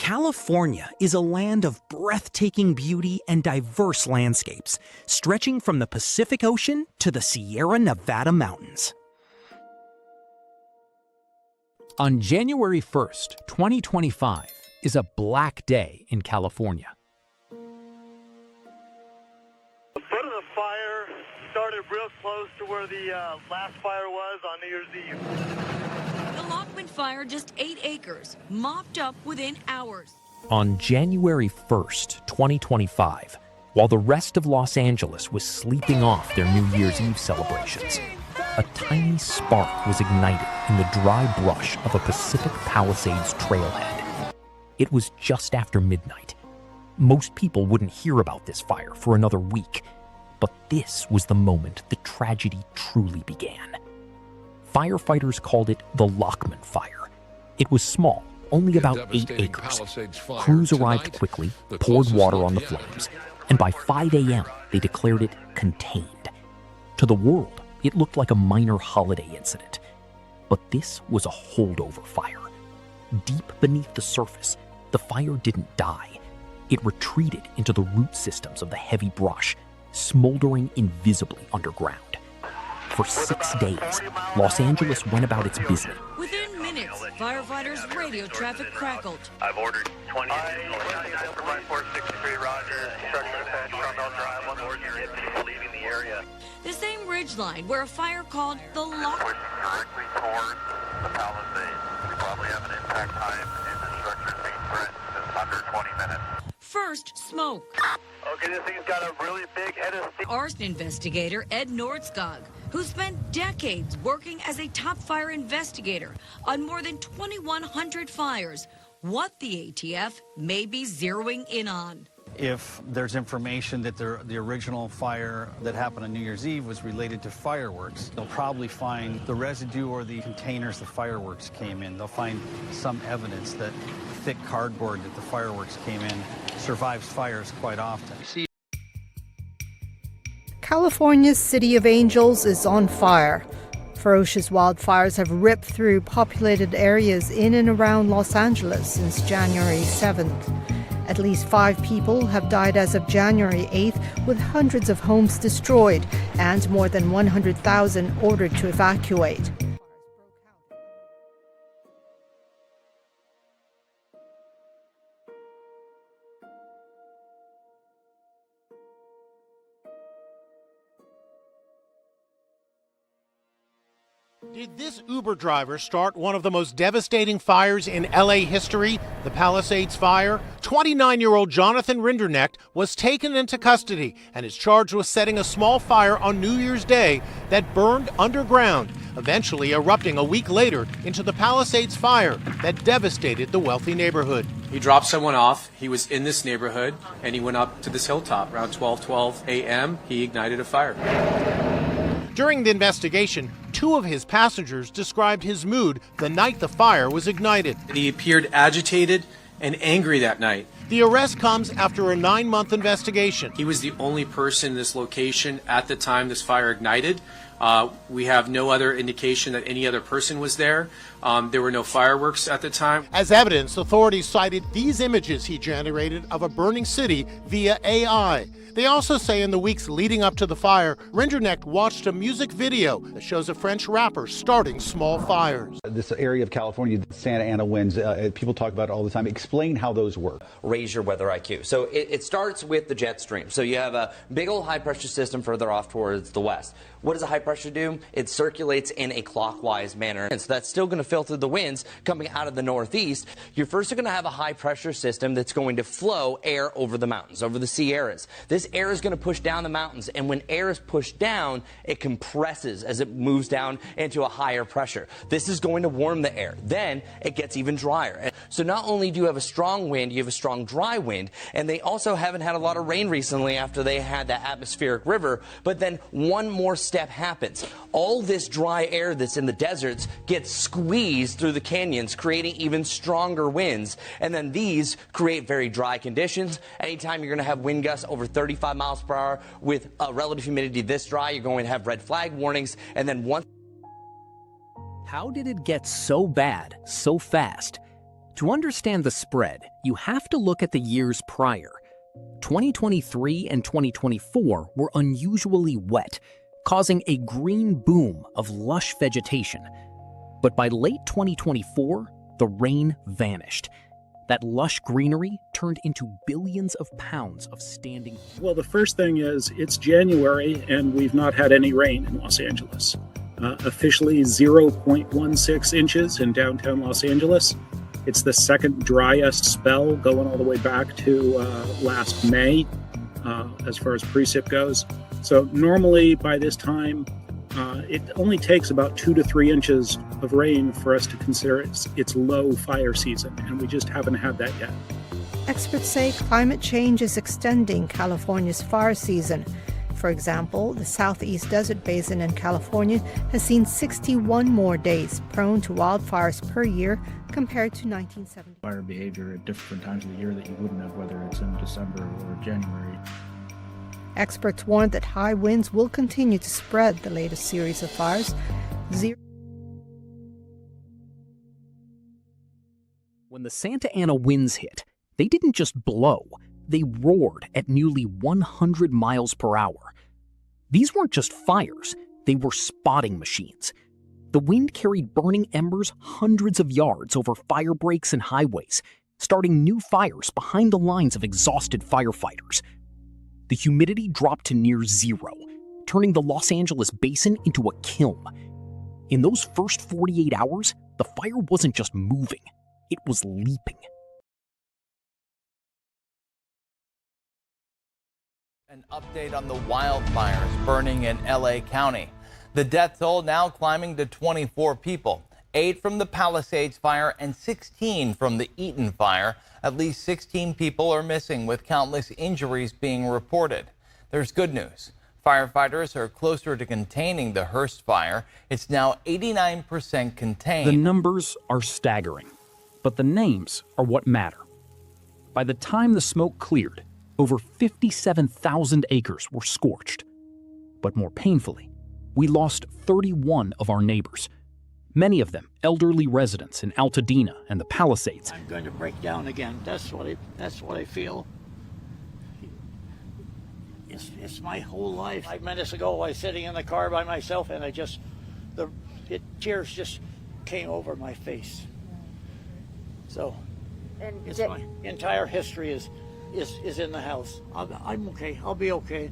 California is a land of breathtaking beauty and diverse landscapes, stretching from the Pacific Ocean to the Sierra Nevada mountains. On January 1st, 2025, is a black day in California. The foot of the fire started real close to where the last fire was on New Year's Eve. Fire just 8 acres, mopped up within hours. On January 1st, 2025, while the rest of Los Angeles was sleeping off their New Year's Eve celebrations, a tiny spark was ignited in the dry brush of a Pacific Palisades trailhead. It was just after midnight. Most people wouldn't hear about this fire for another week, but this was the moment the tragedy truly began. Firefighters called it the Lockman Fire. It was small, only about 8 acres. Crews arrived quickly, poured water on the flames, and by 5 a.m., they declared it contained. To the world, it looked like a minor holiday incident. But this was a holdover fire. Deep beneath the surface, the fire didn't die. It retreated into the root systems of the heavy brush, smoldering invisibly underground. For 6 days, Los Angeles went about its business. Within minutes, firefighters' radio traffic crackled. I've ordered 20 additional 463 Roger, structure dispatch, Carmel Drive, 1 more unit, leaving the area. The same ridgeline where a fire called the Lock. Pushing directly towards the Palisades. We probably have an impact time in the structure being threatened in under 20 minutes. First, smoke. Okay, this thing's got a really big head of steam. Arson investigator Ed Nordskog, who spent decades working as a top fire investigator on more than 2,100 fires, what the ATF may be zeroing in on. If there's information that the original fire that happened on New Year's Eve was related to fireworks, they'll probably find the residue or the containers the fireworks came in. They'll find some evidence that thick cardboard that the fireworks came in survives fires quite often. California's City of Angels is on fire. Ferocious wildfires have ripped through populated areas in and around Los Angeles since January 7th. At least 5 people have died as of January 8th, with hundreds of homes destroyed and more than 100,000 ordered to evacuate. Did this Uber driver start one of the most devastating fires in LA history, the Palisades Fire? 29-year-old Jonathan Rinderknecht was taken into custody and is charged with setting a small fire on New Year's Day that burned underground, eventually erupting a week later into the Palisades Fire that devastated the wealthy neighborhood. He dropped someone off. He was in this neighborhood, and he went up to this hilltop. Around 12:12 a.m., he ignited a fire. During the investigation, 2 of his passengers described his mood the night the fire was ignited. He appeared agitated and angry that night. The arrest comes after a 9-month investigation. He was the only person in this location at the time this fire ignited. We have no other indication that any other person was there. There were no fireworks at the time. As evidence, authorities cited these images he generated of a burning city via AI. They also say in the weeks leading up to the fire, Rinderknecht watched a music video that shows a French rapper starting small fires. This area of California, Santa Ana winds, people talk about it all the time. Explain how those work. Raise your weather IQ. So it starts with the jet stream. So you have a big old high pressure system further off towards the west. What does a high pressure do? It circulates in a clockwise manner. And so that's still going to filter the winds coming out of the northeast. You're first going to have a high pressure system that's going to flow air over the mountains, over the Sierras. This air is going to push down the mountains, and when air is pushed down, it compresses as it moves down into a higher pressure. This is going to warm the air. Then it gets even drier. So not only do you have a strong wind, you have a strong dry wind, and they also haven't had a lot of rain recently after they had that atmospheric river, but then one more step happens. All this dry air that's in the deserts gets squeezed through the canyons, creating even stronger winds, and then these create very dry conditions. Anytime you're going to have wind gusts over 35 miles per hour with relative humidity this dry, you're going to have red flag warnings. And then once... How did it get so bad so fast? To understand the spread, you have to look at the years prior. 2023 and 2024 were unusually wet, causing a green boom of lush vegetation. But by late 2024, the rain vanished. That lush greenery turned into billions of pounds of standing. Well, the first thing is it's January and we've not had any rain in Los Angeles. Officially 0.16 inches in downtown Los Angeles. It's the second driest spell, going all the way back to last May as far as precip goes. So normally by this time, it only takes about 2 to 3 inches of rain for us to consider it's low fire season, and we just haven't had that yet. Experts say climate change is extending California's fire season. For example, the Southeast Desert Basin in California has seen 61 more days prone to wildfires per year compared to 1970. Fire behavior at different times of the year that you wouldn't have, whether it's in December or January. Experts warn that high winds will continue to spread the latest series of fires. When the Santa Ana winds hit, they didn't just blow, they roared at nearly 100 miles per hour. These weren't just fires, they were spotting machines. The wind carried burning embers hundreds of yards over fire breaks and highways, starting new fires behind the lines of exhausted firefighters. The humidity dropped to near zero, turning the Los Angeles basin into a kiln. In those first 48 hours, the fire wasn't just moving, it was leaping. An update on the wildfires burning in LA County. The death toll now climbing to 24 people, 8 from the Palisades fire and 16 from the Eaton fire. At least 16 people are missing, with countless injuries being reported. There's good news. Firefighters are closer to containing the Hearst fire. It's now 89% contained. The numbers are staggering, but the names are what matter. By the time the smoke cleared, over 57,000 acres were scorched. But more painfully, we lost 31 of our neighbors, many of them elderly residents in Altadena and the Palisades. I'm going to break down again. That's what I feel. It's my whole life. 5 minutes ago, I was sitting in the car by myself, and tears just came over my face. So, my entire history is in the house. I'm okay. I'll be okay.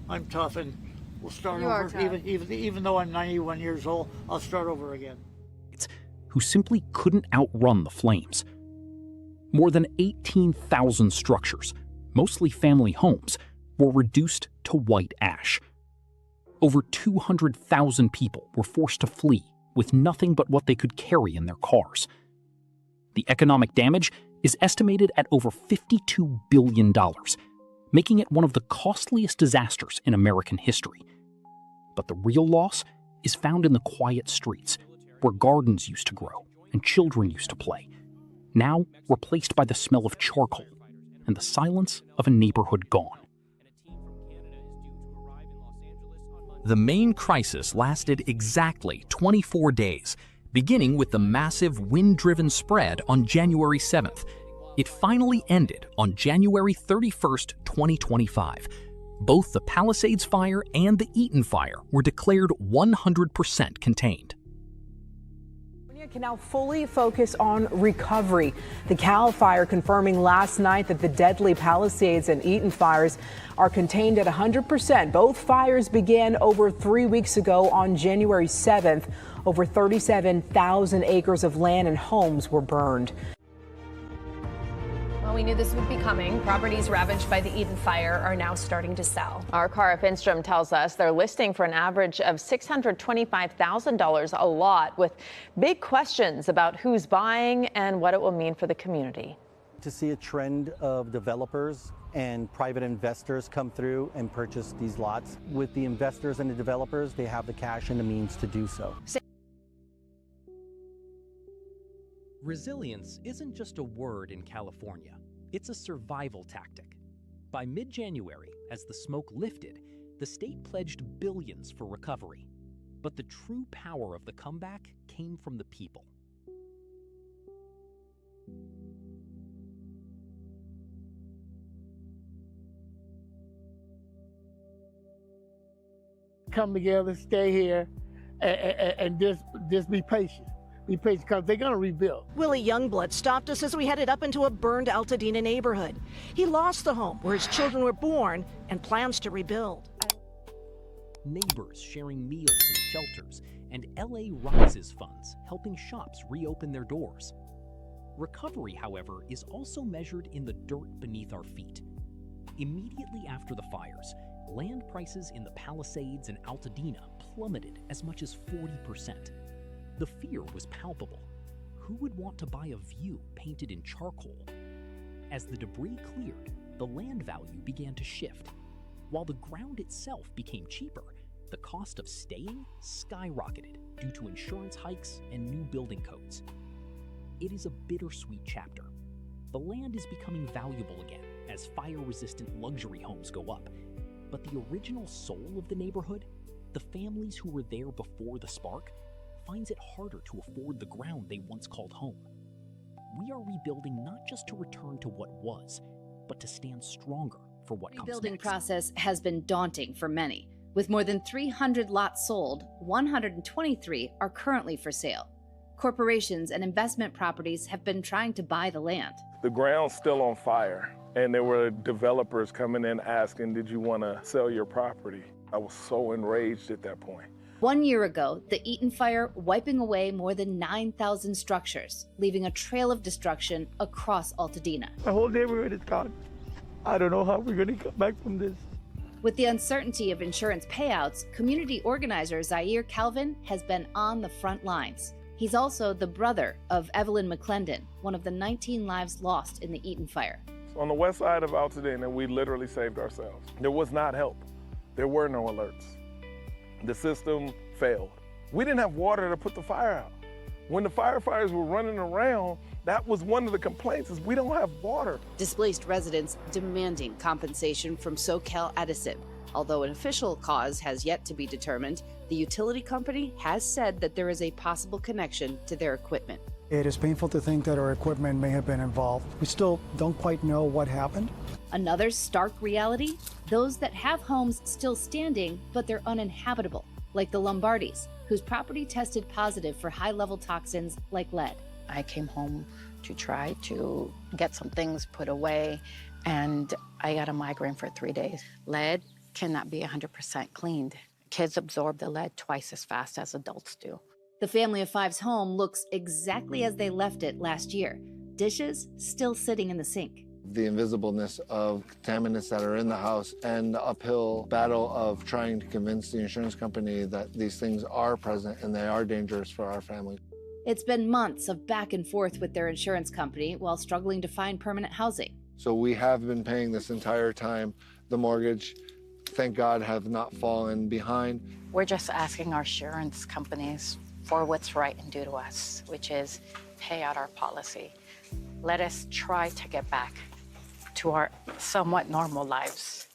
I'm tough, and we'll start over. Even though I'm 91 years old, I'll start over again. Who simply couldn't outrun the flames. More than 18,000 structures, mostly family homes, were reduced to white ash. Over 200,000 people were forced to flee with nothing but what they could carry in their cars. The economic damage is estimated at over $52 billion, making it one of the costliest disasters in American history. But the real loss is found in the quiet streets, where gardens used to grow and children used to play, now replaced by the smell of charcoal and the silence of a neighborhood gone. The main crisis lasted exactly 24 days, beginning with the massive wind-driven spread on January 7th. It finally ended on January 31st, 2025. Both the Palisades fire and the Eaton fire were declared 100% contained. Can now fully focus on recovery. The Cal Fire confirming last night that the deadly Palisades and Eaton fires are contained at 100%. Both fires began over 3 weeks ago on January 7th. Over 37,000 acres of land and homes were burned. Well, we knew this would be coming. Properties ravaged by the Eaton fire are now starting to sell. Our Cara Finstrom tells us they're listing for an average of $625,000 a lot, with big questions about who's buying and what it will mean for the community. To see a trend of developers and private investors come through and purchase these lots. With the investors and the developers, they have the cash and the means to do so. Resilience isn't just a word in California, it's a survival tactic. By mid-January, as the smoke lifted, the state pledged billions for recovery. But the true power of the comeback came from the people. come together, stay here, and just be patient. Be patient because they're going to rebuild. Willie Youngblood stopped us as we headed up into a burned Altadena neighborhood. He lost the home where his children were born and plans to rebuild. Neighbors sharing meals and shelters, and LA Rises funds helping shops reopen their doors. Recovery, however, is also measured in the dirt beneath our feet. Immediately after the fires, land prices in the Palisades and Altadena plummeted as much as 40%. The fear was palpable. Who would want to buy a view painted in charcoal? As the debris cleared, the land value began to shift. While the ground itself became cheaper, the cost of staying skyrocketed due to insurance hikes and new building codes. It is a bittersweet chapter. The land is becoming valuable again as fire-resistant luxury homes go up. But the original soul of the neighborhood, the families who were there before the spark, finds it harder to afford the ground they once called home. We are rebuilding not just to return to what was, but to stand stronger for what comes next. The rebuilding process has been daunting for many. With more than 300 lots sold, 123 are currently for sale. Corporations and investment properties have been trying to buy the land. The ground's still on fire, and there were developers coming in asking, did you want to sell your property? I was so enraged at that point. 1 year ago, the Eaton fire wiping away more than 9,000 structures, leaving a trail of destruction across Altadena. My whole neighborhood is gone. I don't know how we're going to come back from this. With the uncertainty of insurance payouts, community organizer Zaire Calvin has been on the front lines. He's also the brother of Evelyn McClendon, one of the 19 lives lost in the Eaton fire. On the west side of Altadena, we literally saved ourselves. There was not help. There were no alerts. The system failed. We didn't have water to put the fire out. When the firefighters were running around, that was one of the complaints, is we don't have water. Displaced residents demanding compensation from SoCal Edison. Although an official cause has yet to be determined, the utility company has said that there is a possible connection to their equipment. It is painful to think that our equipment may have been involved. We still don't quite know what happened. Another stark reality, those that have homes still standing, but they're uninhabitable, like the Lombardis, whose property tested positive for high-level toxins like lead. I came home to try to get some things put away, and I got a migraine for 3 days. Lead cannot be 100% cleaned. Kids absorb the lead twice as fast as adults do. The family of five's home looks exactly as they left it last year. Dishes still sitting in the sink. The invisibleness of contaminants that are in the house and the uphill battle of trying to convince the insurance company that these things are present and they are dangerous for our family. It's been months of back and forth with their insurance company while struggling to find permanent housing. So we have been paying this entire time. The mortgage, thank God, have not fallen behind. We're just asking our insurance companies for what's right and due to us, which is pay out our policy. Let us try to get back to our somewhat normal lives.